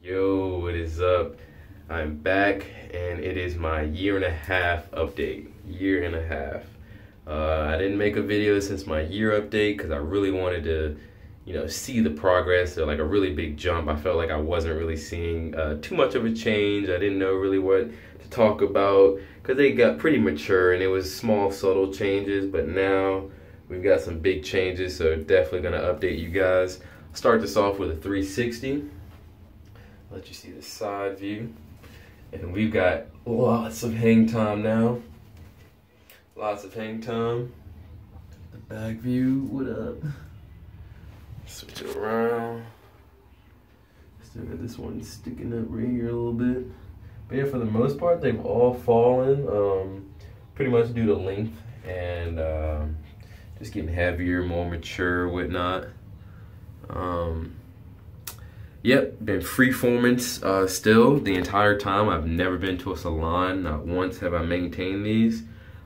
Yo, what is up? I'm back and it is my 1.5 update. 1.5. I didn't make a video since my year update because I really wanted to, see the progress or like a really big jump. I felt like I wasn't really seeing too much of a change. I didn't know really what to talk about because they got pretty mature and it was small, subtle changes. But now we've got some big changes, so definitely gonna update you guys. Start this off with a 360. Let you see the side view. And we've got lots of hang time now. Lots of hang time. The back view, what up? Switch it around. Still got this one sticking up right here a little bit. But yeah, for the most part, they've all fallen, pretty much due to length and just getting heavier, more mature, whatnot. Yep, been freeforming still the entire time. I've never been to a salon. Not once have I maintained these.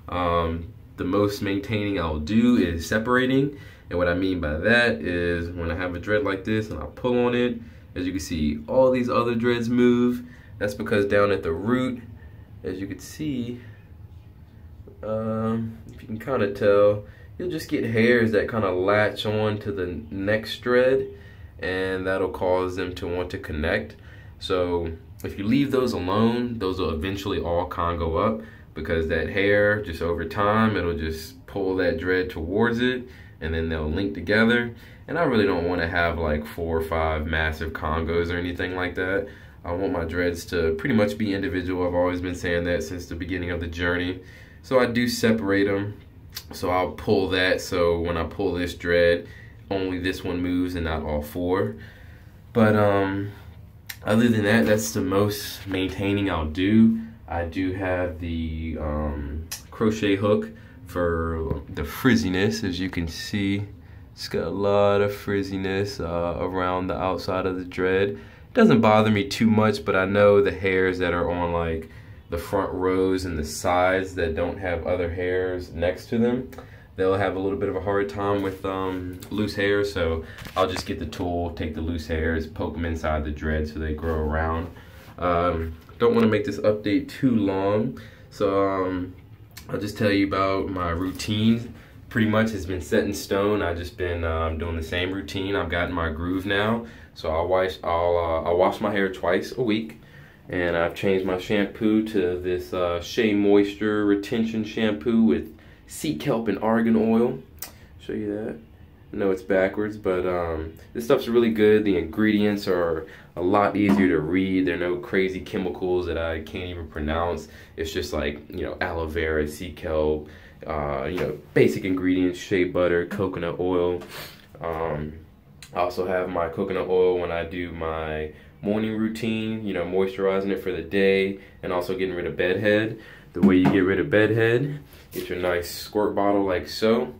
The most maintaining I'll do is separating. And what I mean by that is when I have a dread like this and I pull on it, as you can see, all these other dreads move. That's because down at the root, as you can see, if you can kind of tell, you'll just get hairs that kind of latch on to the next dread, and that'll cause them to want to connect. So if you leave those alone, those will eventually all congo up because that hair, just over time, it'll just pull that dread towards it and then they'll link together. And I really don't want to have like 4 or 5 massive congos or anything like that. I want my dreads to pretty much be individual. I've always been saying that since the beginning of the journey. So I do separate them. So I'll pull that, so when I pull this dread, only this one moves and not all 4. But other than that, that's the most maintaining I'll do. I do have the crochet hook for the frizziness. As you can see, it's got a lot of frizziness around the outside of the dread. It doesn't bother me too much, but I know the hairs that are on like the front rows and the sides that don't have other hairs next to them, they'll have a little bit of a hard time with loose hairs. So I'll just get the tool, take the loose hairs, poke them inside the dread so they grow around. Don't want to make this update too long, so I'll just tell you about my routine. Pretty much has been set in stone. I've just been doing the same routine. I've gotten my groove now, so I'll wash my hair twice a week. And I've changed my shampoo to this Shea Moisture Retention Shampoo with sea kelp and argan oil. Show you that. I know it's backwards, but this stuff's really good. The ingredients are a lot easier to read. There are no crazy chemicals that I can't even pronounce. It's just like, aloe vera, sea kelp, basic ingredients, shea butter, coconut oil. I also have my coconut oil when I do my morning routine, moisturizing it for the day and also getting rid of bedhead. The way you get rid of bedhead, get your nice squirt bottle like so.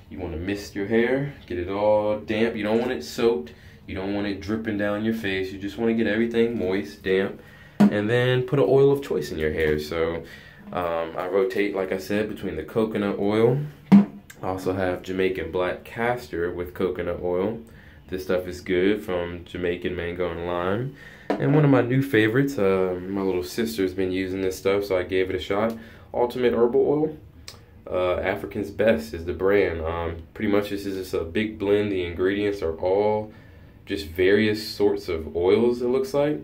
You want to mist your hair, get it all damp. You don't want it soaked. You don't want it dripping down your face. You just want to get everything moist, damp, and then put an oil of choice in your hair. So I rotate, like I said, between the coconut oil. I also have Jamaican black castor with coconut oil. This stuff is good, from Jamaican mango and lime. And one of my new favorites, my little sister's been using this stuff, so I gave it a shot. Ultimate Herbal Oil. African's Best is the brand. Pretty much this is just a big blend. The ingredients are all just various sorts of oils, it looks like.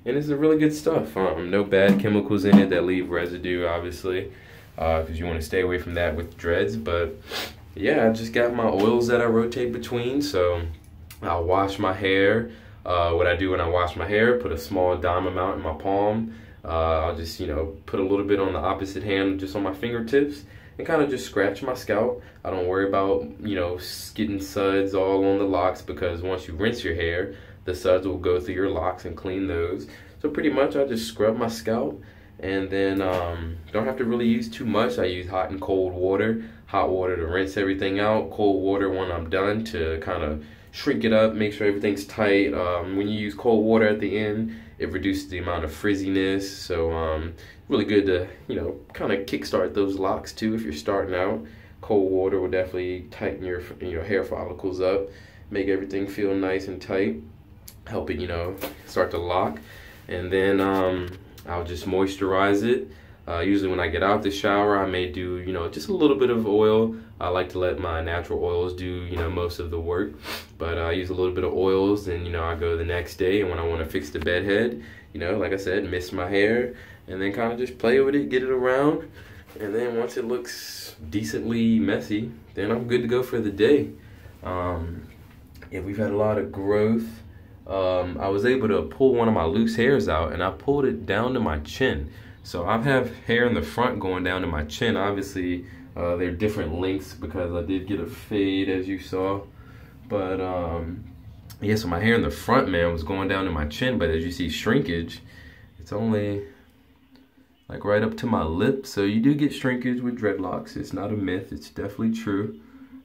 And it's a really good stuff. No bad chemicals in it that leave residue, obviously, because you want to stay away from that with dreads. But yeah, I just got my oils that I rotate between. So I'll wash my hair. What I do when I wash my hair, put a small dime amount in my palm. I'll just, put a little bit on the opposite hand, just on my fingertips, and kind of just scratch my scalp. I don't worry about, getting suds all on the locks, because once you rinse your hair, the suds will go through your locks and clean those. So pretty much I just scrub my scalp, and then don't have to really use too much. I use hot and cold water. Hot water to rinse everything out, cold water when I'm done to kind of shrink it up, make sure everything's tight. When you use cold water at the end, it reduces the amount of frizziness. So really good to, kind of kickstart those locks too if you're starting out. Cold water will definitely tighten your hair follicles up, make everything feel nice and tight. help it, you know, start to lock. And then I'll just moisturize it. Usually when I get out the shower, I may do, you know, just a little bit of oil. I like to let my natural oils do, you know, most of the work. But I use a little bit of oils, and, you know, I go the next day, and when I want to fix the bed head, you know, like I said, mist my hair, and then kind of just play with it, get it around. And then once it looks decently messy, then I'm good to go for the day. Yeah, we've had a lot of growth. I was able to pull one of my loose hairs out, and I pulled it down to my chin. So I have hair in the front going down to my chin. Obviously, they're different lengths because I did get a fade, as you saw. But yeah, so my hair in the front, man, was going down to my chin. But as you see, shrinkage, it's only like right up to my lip. So you do get shrinkage with dreadlocks. It's not a myth. It's definitely true.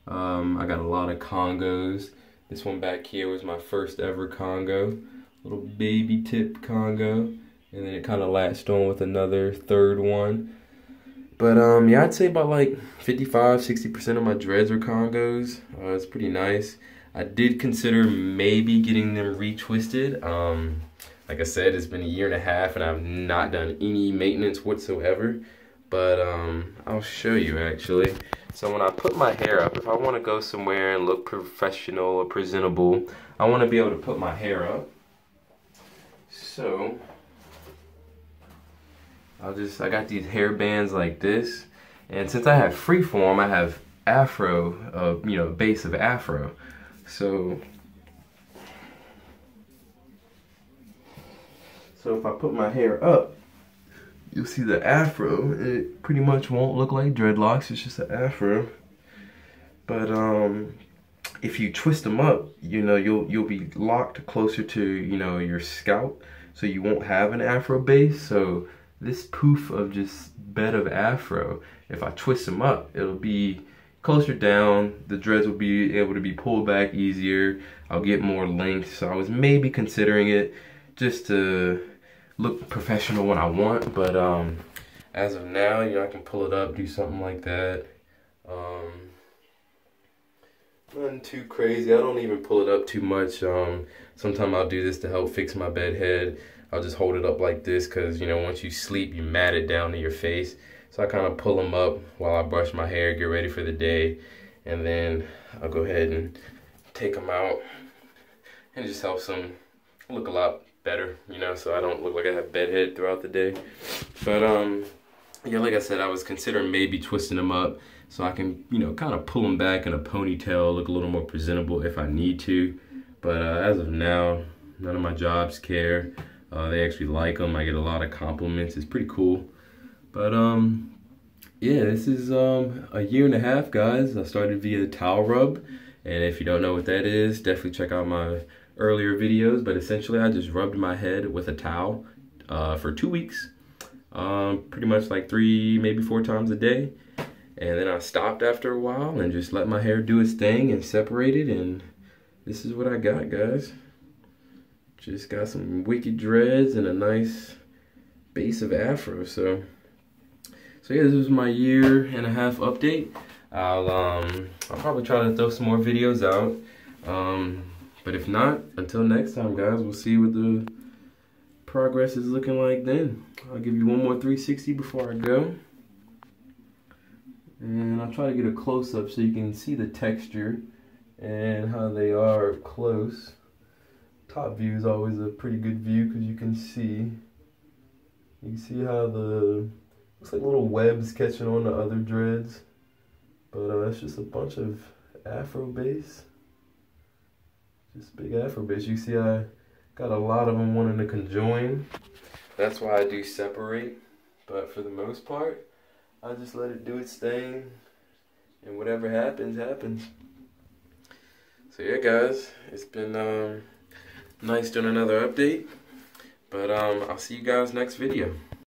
I got a lot of Congos. This one back here was my first ever Congo. Little baby tip Congo. And then it kind of latched on with another third one. But yeah, I'd say about like 55–60% of my dreads are Congos. It's pretty nice. I did consider maybe getting them retwisted. Like I said, it's been a year and a half and I've not done any maintenance whatsoever. But I'll show you actually. So when I put my hair up, if I want to go somewhere and look professional or presentable, I want to be able to put my hair up. So I got these hair bands like this, and since I have Freeform, I have afro, you know, base of afro. So if I put my hair up, you'll see the afro. It pretty much won't look like dreadlocks, it's just an afro. But if you twist them up, you know, you'll be locked closer to, you know, your scalp, so you won't have an afro base. So this poof of just bed of afro, if I twist them up, it'll be closer down. The dreads will be able to be pulled back easier. I'll get more length. So I was maybe considering it just to look professional when I want. But as of now, you know, I can pull it up, do something like that. Nothing too crazy. I don't even pull it up too much. Sometimes I'll do this to help fix my bed head. I'll just hold it up like this because, you know, once you sleep, you mat it down to your face. So I kind of pull them up while I brush my hair, get ready for the day. And then I'll go ahead and take them out. And it just helps them look a lot better, you know, so I don't look like I have bed head throughout the day. But, yeah, like I said, I was considering maybe twisting them up so I can, you know, kind of pull them back in a ponytail, look a little more presentable if I need to. But as of now, none of my jobs care. They actually like them. I get a lot of compliments. It's pretty cool. But yeah, this is a year and a half, guys. I started via towel rub, and if you don't know what that is, definitely check out my earlier videos. But essentially, I just rubbed my head with a towel for 2 weeks, pretty much like 3, maybe 4 times a day. And then I stopped after a while and just let my hair do its thing and separate it, and this is what I got, guys. Just got some wicked dreads and a nice base of afro. So yeah, this was my year and a half update. I'll probably try to throw some more videos out. But if not, until next time, guys, we'll see what the progress is looking like then. I'll give you one more 360 before I go. And I'll try to get a close-up so you can see the texture and how they are up close. Top view is always a pretty good view because you can see how the looks like little webs catching on the other dreads, but it's just a bunch of afro base, just big afro base. You see I got a lot of them wanting to conjoin. That's why I do separate, but for the most part I just let it do its thing, and whatever happens happens. So yeah, guys, it's been nice doing another update, but I'll see you guys next video.